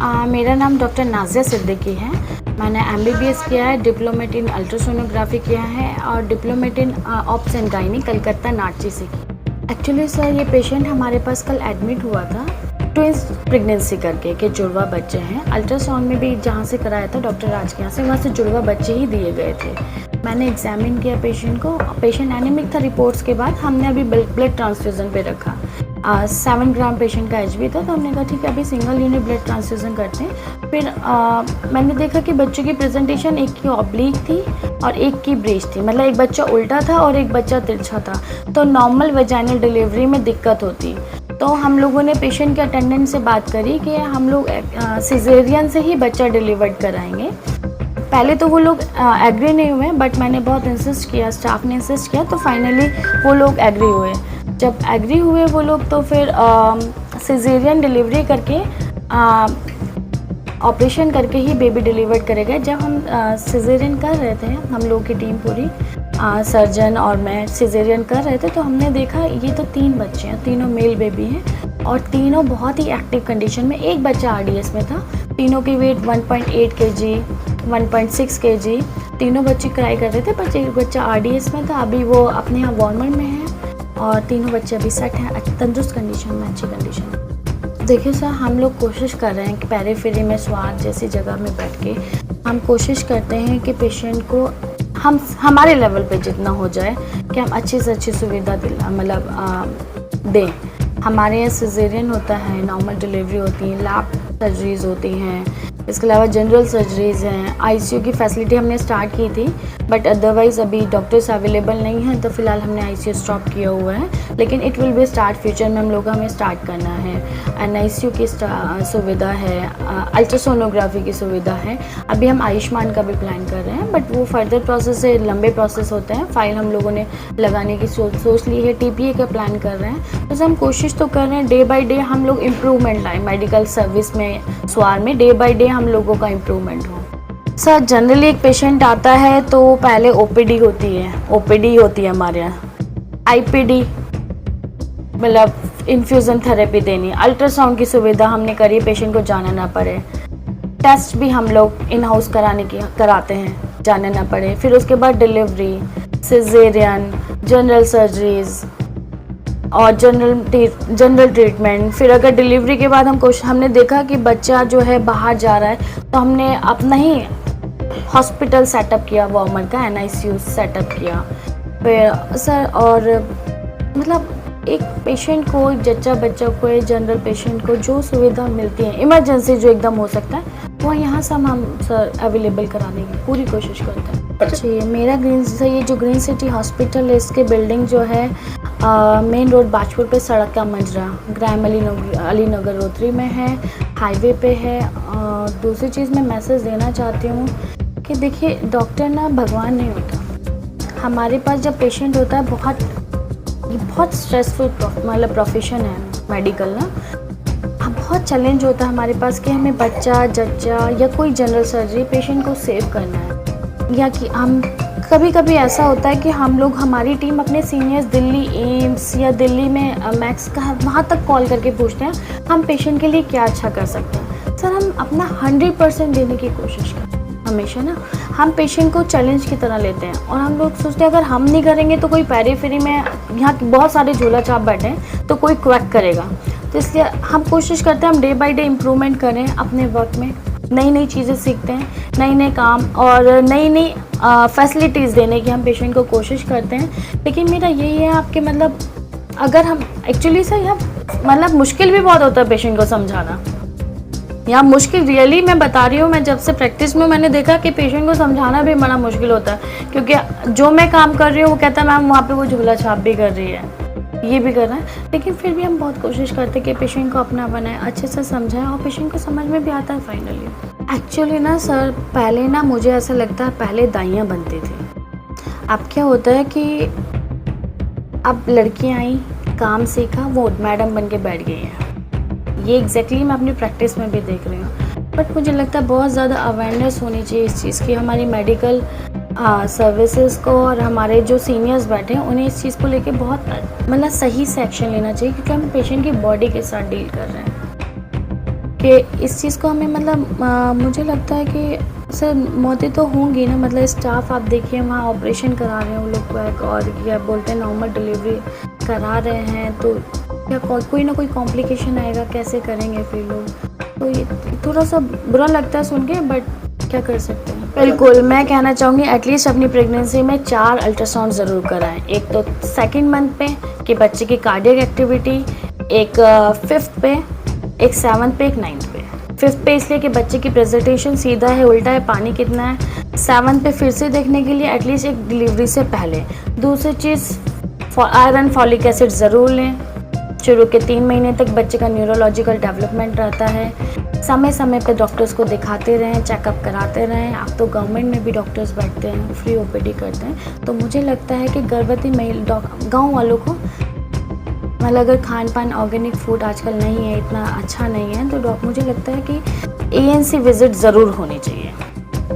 मेरा नाम डॉक्टर नाज़िया सिद्दीकी है। मैंने एमबीबीएस किया है, डिप्लोमेट इन अल्ट्रासोनोग्राफी किया है और diplomate in obs and gynae Calcutta नाटची से की। एक्चुअली सर ये पेशेंट हमारे पास कल एडमिट हुआ था ट्विंस प्रेगनेंसी करके कि जुड़वा बच्चे हैं। अल्ट्रासाउंड में भी जहाँ से कराया था डॉक्टर राज के यहाँ से, वहाँ से जुड़वा बच्चे ही दिए गए थे। मैंने एग्जामिन किया पेशेंट को, पेशेंट एनीमिक था। रिपोर्ट्स के बाद हमने अभी ब्लड ट्रांसफ्यूज़न पे रखा। 7 ग्राम पेशेंट का एचबी था, तो हमने कहा ठीक है अभी सिंगल यूनिट ब्लड ट्रांसफ्यूज़न करते हैं। फिर मैंने देखा कि बच्चों की प्रेजेंटेशन एक की ऑब्लिक थी और एक की ब्रेच थी, मतलब एक बच्चा उल्टा था और एक बच्चा तिरछा था, तो नॉर्मल वेजाइनल डिलीवरी में दिक्कत होती। तो हम लोगों ने पेशेंट के अटेंडेंट से बात करी कि हम लोग सिजेरियन से ही बच्चा डिलीवर्ड कराएंगे। पहले तो वो लोग एग्री नहीं हुए, बट मैंने बहुत इंसिस्ट किया, स्टाफ ने इंसिस्ट किया, तो फाइनली वो लोग एग्री हुए। जब एग्री हुए वो लोग तो फिर सिजेरियन डिलीवरी करके ऑपरेशन करके ही बेबी डिलीवर्ड करे गए। जब हम सिजेरियन कर रहे थे, हम लोग की टीम पूरी सर्जन और मैं सिजेरियन कर रहे थे, तो हमने देखा ये तो 3 बच्चे हैं, तीनों मेल बेबी हैं और तीनों बहुत ही एक्टिव कंडीशन में। एक बच्चा आरडीएस में था, तीनों की वेट 1.8 kg 1.6 kg, तीनों बच्चे क्राई कर रहे थे, पर एक बच्चा आरडीएस में था, अभी वो अपने यहाँ वार्मर में है और तीनों बच्चे अभी सेट हैं, तंदुरुस्त कंडीशन में, अच्छी कंडीशन में। देखिए सर, हम लोग कोशिश कर रहे हैं कि पेरीफेरी में स्वाद जैसी जगह में बैठ के हम कोशिश करते हैं कि पेशेंट को हम हमारे लेवल पे जितना हो जाए कि हम अच्छी से अच्छी सुविधा दें। हमारे यहाँ सिजेरियन होता है, नॉर्मल डिलीवरी होती है, लैब सर्जरीज होती हैं, इसके अलावा जनरल सर्जरीज़ हैं। आईसीयू की फैसिलिटी हमने स्टार्ट की थी, बट अदरवाइज़ अभी डॉक्टर्स अवेलेबल नहीं हैं, तो फिलहाल हमने आईसीयू स्टॉप किया हुआ है, लेकिन it will be start future में। हम लोग हमें स्टार्ट करना है। एनआईसीयू की सुविधा है, अल्ट्रासोनोग्राफी की सुविधा है। अभी हम आयुष्मान का भी प्लान कर रहे हैं, बट वो फर्दर प्रोसेस है, लंबे प्रोसेस होते हैं। फाइल हम लोगों ने लगाने की सोच ली है, टीपीए का प्लान कर रहे हैं। तो हम कोशिश तो कर रहे हैं डे बाई डे हम लोग इम्प्रूवमेंट लाएँ मेडिकल सर्विस में, स्वार में डे बाई डे हम लोगों का इम्प्रूवमेंट हो। सर जनरली एक पेशेंट आता है तो पहले ओपीडी होती है हमारे यहाँ, आईपीडी मतलब इन्फ्यूज़न थेरेपी देनी, अल्ट्रासाउंड की सुविधा हमने करी, पेशेंट को जाना ना पड़े। टेस्ट भी हम लोग इन हाउस कराते हैं, जाना ना पड़े। फिर उसके बाद डिलीवरी, सिजेरियन, जनरल सर्जरीज और जनरल ट्रीटमेंट। फिर अगर डिलीवरी के बाद हमने देखा कि बच्चा जो है बाहर जा रहा है, तो हमने अपना ही हॉस्पिटल सेटअप किया, वार्मर का एनआईसीयू सेटअप किया। फिर सर और मतलब एक पेशेंट को, एक जच्चा बच्चा को, एक जनरल पेशेंट को जो सुविधा मिलती है, इमरजेंसी जो एकदम हो सकता है, वो यहाँ से हम सर अवेलेबल कराने की पूरी कोशिश करते हैं। अच्छा, मेरा ये जो ग्रीन सिटी हॉस्पिटल है, इसके बिल्डिंग जो है मेन रोड बाजपुर पे, सड़क का मंजरा, ग्राम अली नगर रोतरी में है, हाईवे पे है। दूसरी चीज़ मैं मैसेज देना चाहती हूँ कि देखिए डॉक्टर ना भगवान नहीं होता। हमारे पास जब पेशेंट होता है, बहुत स्ट्रेसफुल मतलब प्रोफेशन है मेडिकल ना, बहुत चैलेंज होता है हमारे पास कि हमें बच्चा जच्चा या कोई जनरल सर्जरी पेशेंट को सेव करना है, या कि हम कभी ऐसा होता है कि हम लोग, हमारी टीम अपने सीनियर्स दिल्ली एम्स या दिल्ली में मैक्स का वहाँ तक कॉल करके पूछते हैं हम पेशेंट के लिए क्या अच्छा कर सकते हैं। सर हम अपना 100% देने की कोशिश करते हैं हमेशा ना, हम पेशेंट को चैलेंज की तरह लेते हैं और हम लोग सोचते हैं अगर हम नहीं करेंगे तो कोई पेरीफेरी में, यहाँ बहुत सारे झोला छाप बैठे हैं, तो कोई क्वैक करेगा। तो इसलिए हम कोशिश करते हैं हम डे बाई डे इम्प्रूवमेंट करें अपने वर्क में, नई चीज़ें सीखते हैं, नए काम और नई फैसिलिटीज़ देने की हम पेशेंट को कोशिश करते हैं। लेकिन मेरा यही है आपके मतलब, अगर हम एक्चुअली सर यहाँ मतलब मुश्किल भी बहुत होता है पेशेंट को समझाना, यहाँ मुश्किल रियली मैं बता रही हूँ। मैं जब से प्रैक्टिस में मैंने देखा कि पेशेंट को समझाना भी बड़ा मुश्किल होता है, क्योंकि जो मैं काम कर रही हूँ वो कहता है मैम वहाँ पे वो झूला छाप भी कर रही है, ये भी कर रहा है। लेकिन फिर भी हम बहुत कोशिश करते हैं कि पेशेंट को अपना बनाए, अच्छे से समझाएं और पेशेंट को समझ में भी आता है फाइनली। एक्चुअली ना सर, पहले ना मुझे ऐसा लगता है पहले दाइयाँ बनती थी। अब क्या होता है कि अब लड़कियाँ आई, काम सीखा, वो मैडम बन के बैठ गई हैं। ये एग्जैक्टली मैं अपनी प्रैक्टिस में भी देख रही हूँ। बट मुझे लगता है बहुत ज़्यादा अवेयरनेस होनी चाहिए इस चीज़ की, हमारी मेडिकल सर्विसेज को, और हमारे जो सीनियर्स बैठे हैं उन्हें इस चीज़ को लेके बहुत मतलब सही से एक्शन लेना चाहिए, क्योंकि हम पेशेंट की बॉडी के साथ डील कर रहे हैं। कि इस चीज़ को हमें मतलब मुझे लगता है कि सर मौतें तो होंगी ना, मतलब स्टाफ आप देखिए वहाँ ऑपरेशन करा रहे हैं वो लोग, और क्या बोलते हैं नॉर्मल डिलीवरी करा रहे हैं, तो क्या कोई ना कोई कॉम्प्लिकेशन आएगा, कैसे करेंगे फिर लोग। तो ये थोड़ा सा बुरा लगता है सुन के, बट क्या कर सकते हैं। बिल्कुल, मैं कहना चाहूँगी एटलीस्ट अपनी प्रेगनेंसी में 4 अल्ट्रासाउंड ज़रूर कराएं। एक तो 2nd मंथ पे कि बच्चे की कार्डियक एक्टिविटी, एक 5th पे, एक 7th पे, एक 9th पे। 5th पे इसलिए कि बच्चे की प्रेजेंटेशन सीधा है, उल्टा है, पानी कितना है। 7th पे फिर से देखने के लिए एटलीस्ट एक डिलीवरी से पहले। दूसरी चीज़ आयरन फॉलिक एसिड ज़रूर लें। शुरू के 3 महीने तक बच्चे का न्यूरोलॉजिकल डेवलपमेंट रहता है। समय समय पे डॉक्टर्स को दिखाते रहें, चेकअप कराते रहें। अब तो गवर्नमेंट में भी डॉक्टर्स बैठते हैं, फ्री ओपीडी करते हैं। तो मुझे लगता है कि गर्भवती महिला गाँव वालों को मतलब अगर खान पान ऑर्गेनिक फूड आजकल नहीं है, इतना अच्छा नहीं है, तो मुझे लगता है कि ANC विज़िट ज़रूर होनी चाहिए।